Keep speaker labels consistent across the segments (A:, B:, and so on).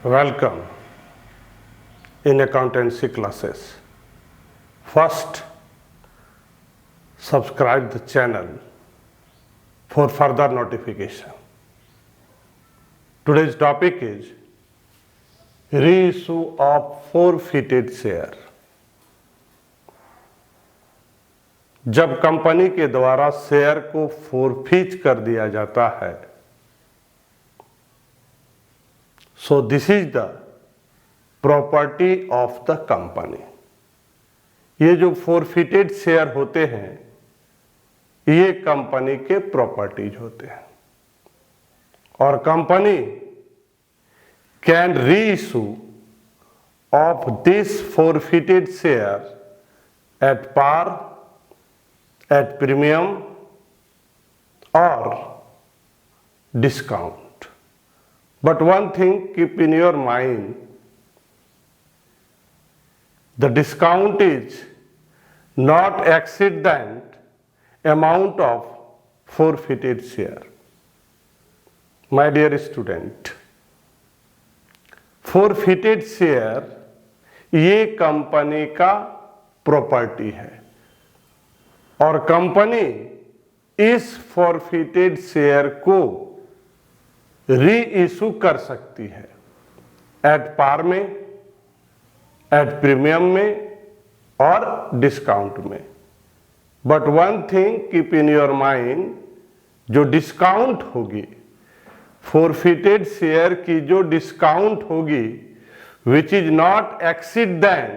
A: Welcome in accountancy classes. First, subscribe the channel for further notification. Today's topic is reissue of forfeited share. जब company के द्वारा share को forfeit कर दिया जाता है, so this is the property of the company. ये जो फोरफिटेड शेयर होते हैं ये कंपनी के प्रॉपर्टीज होते हैं और company can reissue of this forfeited share at par, at premium और discount. But one thing, keep in your mind, the discount is not exceed that amount of forfeited share. My dear student, forfeited share ये company का property है और company इस forfeited share को री issue कर सकती है एट पार में, एट प्रीमियम में और डिस्काउंट में. But one thing keep in your mind, जो डिस्काउंट होगी फोरफिटेड शेयर की, जो डिस्काउंट होगी which is not exceed than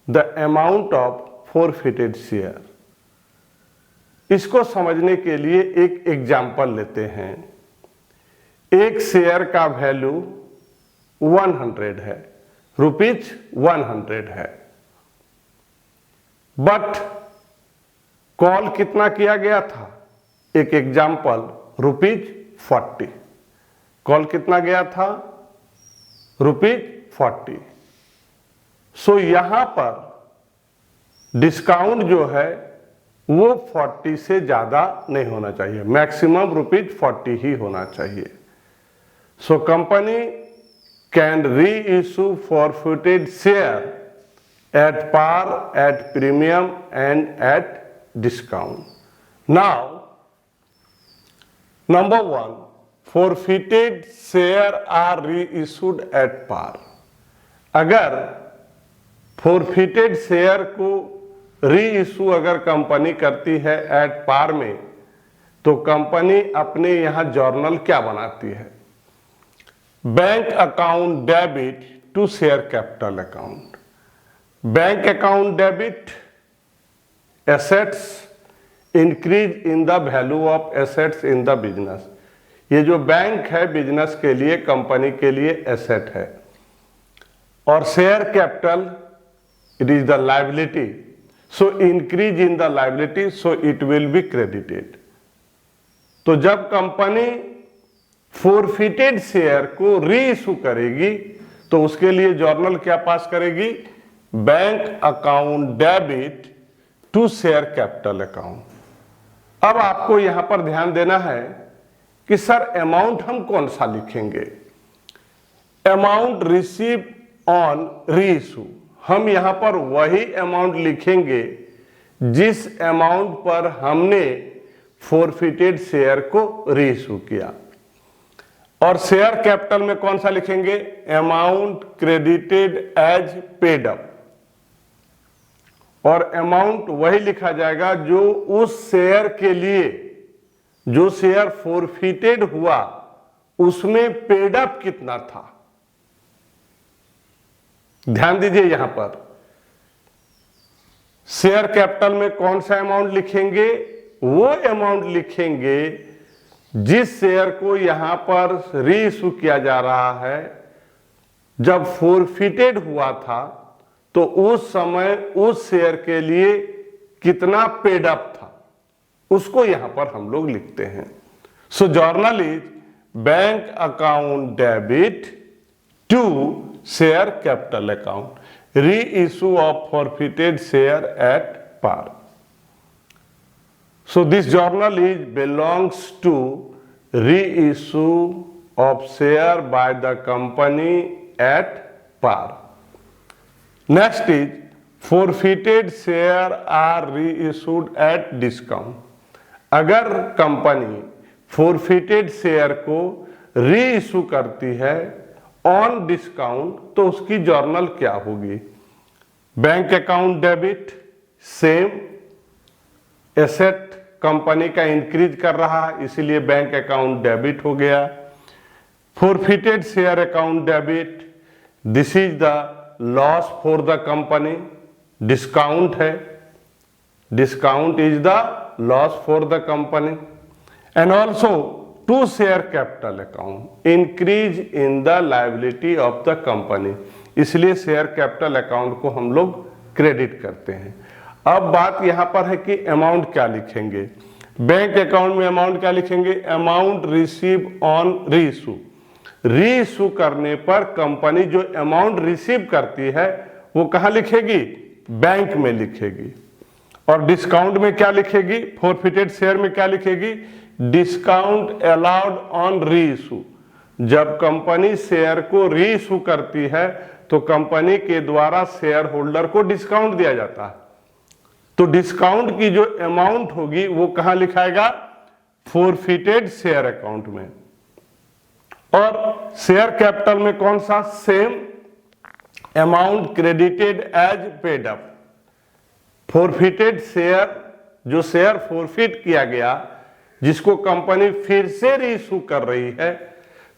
A: the amount of forfeited share. इसको समझने के लिए एक एग्जाम्पल लेते हैं. एक शेयर का वैल्यू 100 है, रुपीज 100 है, बट कॉल कितना किया गया था? एक एग्जाम्पल, रुपीज 40. कॉल कितना गया था? रुपीज 40. सो यहां पर डिस्काउंट जो है वो 40 से ज्यादा नहीं होना चाहिए, मैक्सिमम रुपीज 40 ही होना चाहिए. So company can reissue forfeited share at par, at premium and at discount. Now, number one, forfeited share are reissued at par. अगर forfeited शेयर को रीइशू अगर कंपनी करती है एट पार में, तो कंपनी अपने यहां जर्नल क्या बनाती है? Bank account debit to share capital account. Bank account debit, assets increase in the value of assets in the business. ये जो बैंक है बिजनेस के लिए, कंपनी के लिए एसेट है. और share capital it is the liability, so increase in the liability, so it will be credited. तो जब कंपनी फोरफिटेड शेयर को रीइशू करेगी तो उसके लिए जर्नल क्या पास करेगी? Bank account debit to share capital account. अब आपको यहां पर ध्यान देना है कि सर अमाउंट हम कौन सा लिखेंगे? Amount receive on reissue. हम यहां पर वही अमाउंट लिखेंगे जिस अमाउंट पर हमने फोरफिटेड शेयर को रीइशू किया. और शेयर कैपिटल में कौन सा लिखेंगे? Amount credited as paid up. और अमाउंट वही लिखा जाएगा जो उस शेयर के लिए, जो शेयर फोरफिटेड हुआ उसमें पेड अप कितना था. ध्यान दीजिए यहां पर शेयर कैपिटल में कौन सा अमाउंट लिखेंगे? वो अमाउंट लिखेंगे जिस शेयर को यहां पर रीइशू किया जा रहा है, जब फोरफिटेड हुआ था तो उस समय उस शेयर के लिए कितना पेड अप था, उसको यहां पर हम लोग लिखते हैं. So journal is bank account debit to share capital account, reissue of forfeited share at par. So this journal is belongs to reissue of share by the company at par. Next is forfeited share are reissued at discount. अगर company forfeited share को reissue करती है on discount तो उसकी journal क्या होगी? Bank account debit, same asset company का increase कर रहा है इसलिए बैंक अकाउंट डेबिट हो गया। Forfeited share account debit, this is the loss for the company, discount है, discount is the loss for the company. And also to share capital account, increase in the liability of the company, इसलिए share capital account को हम लोग credit करते हैं। अब बात यहां पर है कि अमाउंट क्या लिखेंगे। बैंक अकाउंट में अमाउंट क्या लिखेंगे? Amount receive on reissue. Reissue करने पर कंपनी जो अमाउंट रिसीव करती है वो कहां लिखेगी? बैंक में लिखेगी। और डिस्काउंट में क्या लिखेगी? फॉरफिटेड शेयर में क्या लिखेगी? Discount allowed on reissue. जब कंपनी शेयर को रीइशू करती है तो कंपनी के द्वारा शेयर होल्डर को डिस्काउंट दिया जाता है, तो डिस्काउंट की जो अमाउंट होगी वो कहां लिखाएगा? फॉरफिटेड शेयर अकाउंट में। और शेयर कैपिटल में कौन सा? Same amount credited as paid up. Forfeited share, जो शेयर फॉरफिट किया गया जिसको कंपनी फिर से रीइशू कर रही है,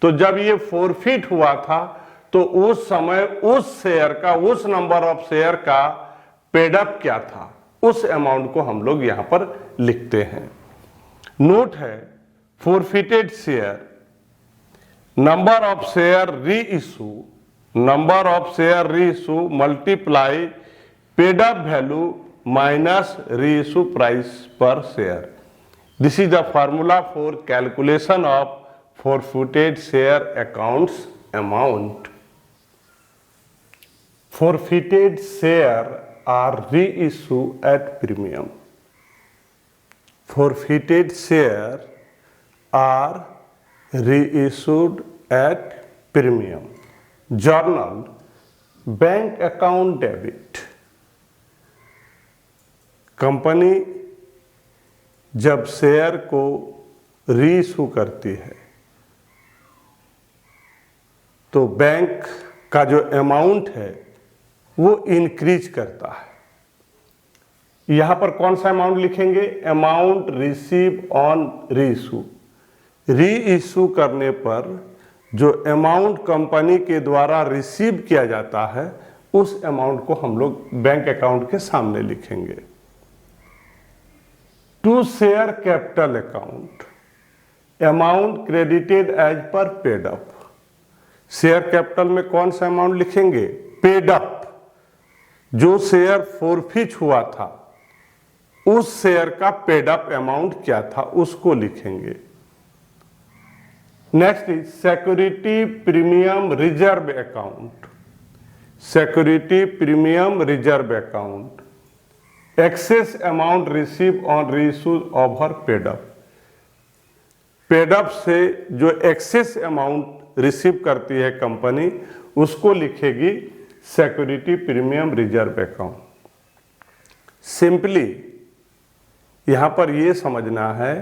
A: तो जब ये फॉरफिट हुआ था तो उस समय उस शेयर का, उस नंबर ऑफ शेयर का पेड अप क्या था, उस अमाउंट को हम लोग यहां पर लिखते हैं। नोट है, forfeited share, number of share reissue, number of share reissue multiply paid up value minus reissue price per share. This is the formula for calculation of forfeited share accounts amount. Forfeited share are reissued at premium. Forfeited share are reissued at premium. Journal, bank account debit. Company जब share को reissue करती है तो bank का जो amount है वो increase करता है। यहां पर कौन सा अमाउंट लिखेंगे? Amount receive on reissue. Reissue करने पर जो अमाउंट कंपनी के द्वारा रिसीव किया जाता है उस अमाउंट को हम लोग बैंक अकाउंट के सामने लिखेंगे। To share capital account, amount credited as per paid up. Share capital में कौन सा अमाउंट लिखेंगे? Paid up. जो शेयर फॉरफिट हुआ था उस शेयर का पेड अप अमाउंट क्या था उसको लिखेंगे। Next is security premium reserve account. Security premium reserve account, excess amount receive on reissue over paid up. Paid up से जो एक्सेस अमाउंट रिसीव करती है कंपनी उसको लिखेगी security premium reserve account. Simply यहां पर यह समझना है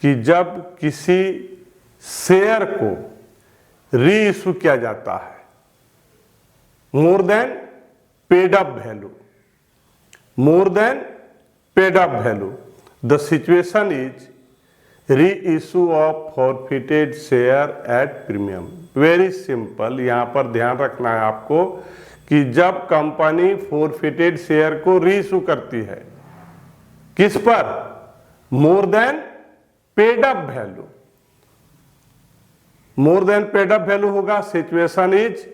A: कि जब किसी शेयर को रीइशू किया जाता है more than paid up value, more than paid up value, the situation is reissue of forfeited share at premium. Very simple, यहां पर ध्यान रखना है आपको कि जब कंपनी फॉरफिटेड शेयर को रीइशू करती है किस पर? More than paid up value. More than paid up value होगा, situation is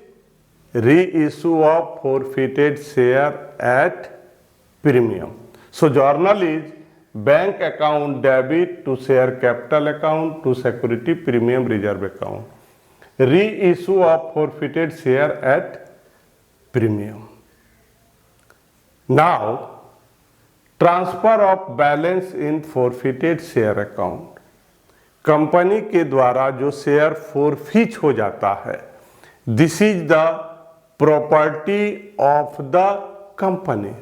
A: reissue of forfeited share at premium. So journal is bank account debit to share capital account to security premium reserve account, reissue of forfeited share at premium. Now, transfer of balance in forfeited share account. Company के द्वारा जो share फोरफीच हो जाता है, this is the property of the company.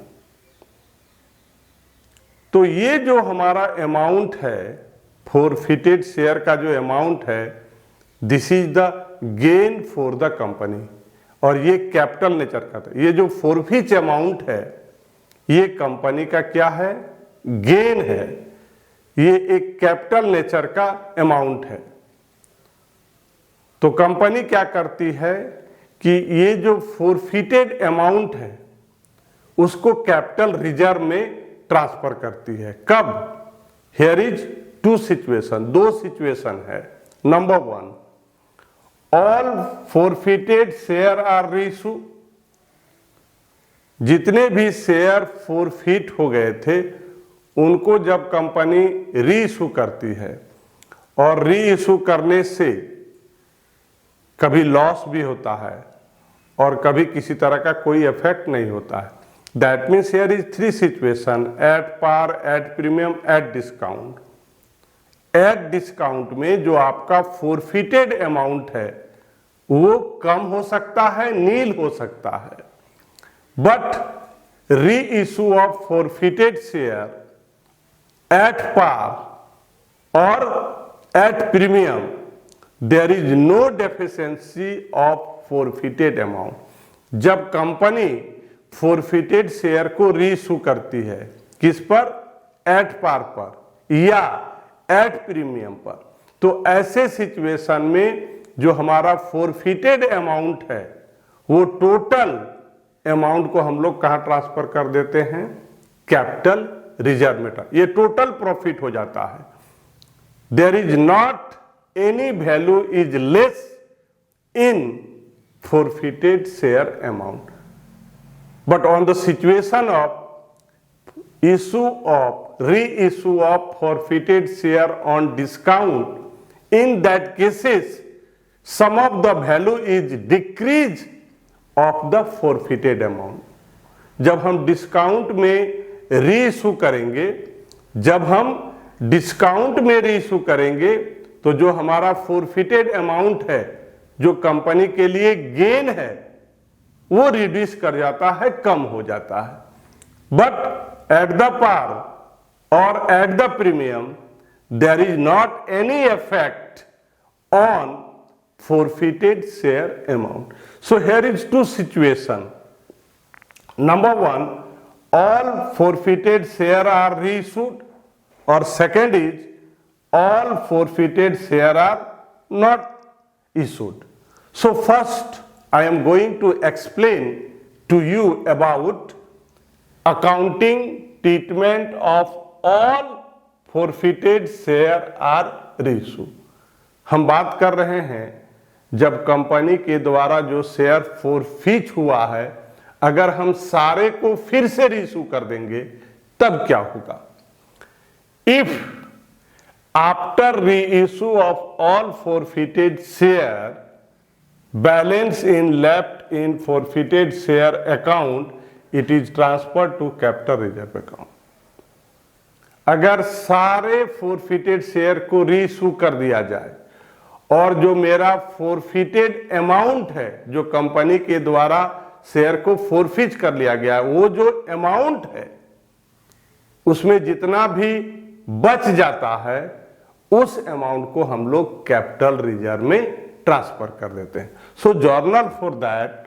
A: तो ये जो हमारा अमाउंट है, फोरफिटेड शेयर का जो अमाउंट है, this is the gain for the company. और ये कैपिटल नेचर का था। ये जो फोरफिच अमाउंट है, ये कंपनी का क्या है? गेन है। ये एक कैपिटल नेचर का अमाउंट है। तो कंपनी क्या करती है कि ये जो फोरफिटेड अमाउंट है उसको कैपिटल रिजर्व में ट्रांसफर करती है। कब? हियर इज टू सिचुएशन, दो सिचुएशन है। Number 1, all forfeited share are reissue. जितने भी शेयर फोरफिट हो गए थे उनको जब कंपनी रीइशू करती है, और रीइशू करने से कभी लॉस भी होता है और कभी किसी तरह का कोई इफेक्ट नहीं होता है। That means here is 3 situation: at par, at premium, at discount. At discount में जो आपका फोरफिटेड अमाउंट है वो कम हो सकता है, नील हो सकता है। But reissue of forfeited share at par और at premium, there is no deficiency of forfeited amount. जब कंपनी फोरफिटेड शेयर को रीइशू करती है, किस पर? एट पार पर या एट प्रीमियम पर, तो ऐसे सिचुएशन में जो हमारा फोरफिटेड अमाउंट है वो टोटल अमाउंट को हम लोग कहां ट्रांसफर कर देते हैं? कैपिटल रिजर्व में। ये टोटल प्रॉफिट हो जाता है। There is not any value is less in forfeited share amount, but on the situation of reissue of forfeited share on discount, in that cases some of the value is decrease of the forfeited amount. जब हम discount में reissue करेंगे, जब हम discount में reissue करेंगे तो जो हमारा फोरफिटेड अमाउंट है, जो कंपनी के लिए गेन है, वो रिड्यूस कर जाता है, कम हो जाता है। बट एट द पार और at the premium there is not any effect on forfeited share amount. So here is 2 situation. Number 1, all forfeited share are reissued, और second is all forfeited share are not issued. So first I am going to explain to you about accounting treatment of all forfeited share are reissue. हम बात कर रहे हैं जब company के द्वारा जो शेयर फोरफिट हुआ है, अगर हम सारे को फिर से रीइशू कर देंगे तब क्या होगा? If after reissue of all forfeited share, balance in left in forfeited share account, it is transferred to capital reserve account. अगर सारे फोरफिटेड शेयर को रीइशू कर दिया जाए और जो मेरा फोरफिटेड अमाउंट है, जो कंपनी के द्वारा शेयर को फोरफिट कर लिया गया, वो जो अमाउंट है उसमें जितना भी बच जाता है उस अमाउंट को हम लोग कैपिटल रिजर्व में ट्रांसफर कर देते हैं। So journal for that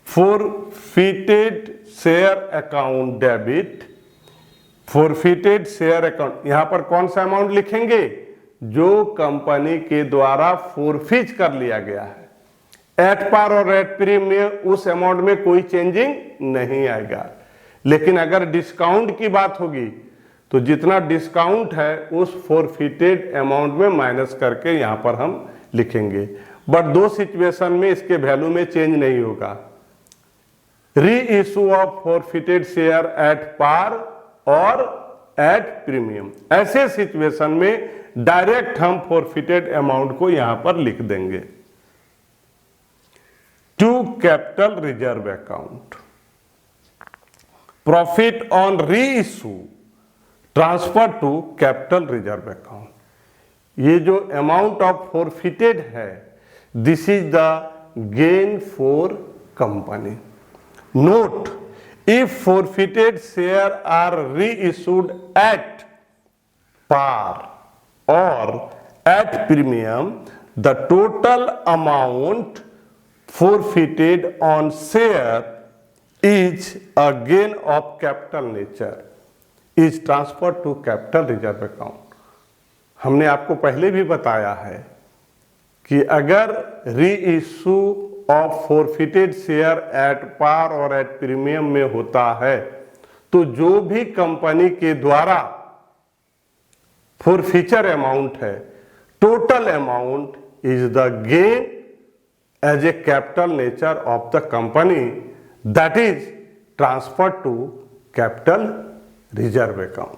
A: forfeited share account debit, forfeited share account, यहां पर कौन सा अमाउंट लिखेंगे? जो कंपनी के द्वारा फोरफिट कर लिया गया है। एट पार और एट प्रीमियम उस अमाउंट में कोई चेंजिंग नहीं आएगा। लेकिन अगर डिस्काउंट की बात होगी तो जितना डिस्काउंट है उस फोरफिटेड अमाउंट में माइनस करके यहां पर हम लिखेंगे। बट 2 सिचुएशन में इसके वैल्यू में चेंज नहीं होगा। Reissue of forfeited share at par और एट प्रीमियम, ऐसे सिचुएशन में डायरेक्ट हम फोरफिटेड अमाउंट को यहां पर लिख देंगे। To capital reserve account, profit on reissue transfer to capital reserve account. ये जो अमाउंट ऑफ फॉरफिटेड है, this is the gain for company. Note, if forfeited share are reissued at par or at premium, the total amount forfeited on share is a gain of capital nature is transferred to capital reserve account। हमने आपको पहले भी बताया है कि अगर reissue of forfeited share at par और at premium में होता है तो जो भी कंपनी के द्वारा फॉरफीचर अमाउंट है, total amount is the gain as a capital nature of the company, that is transfer to capital reserve account.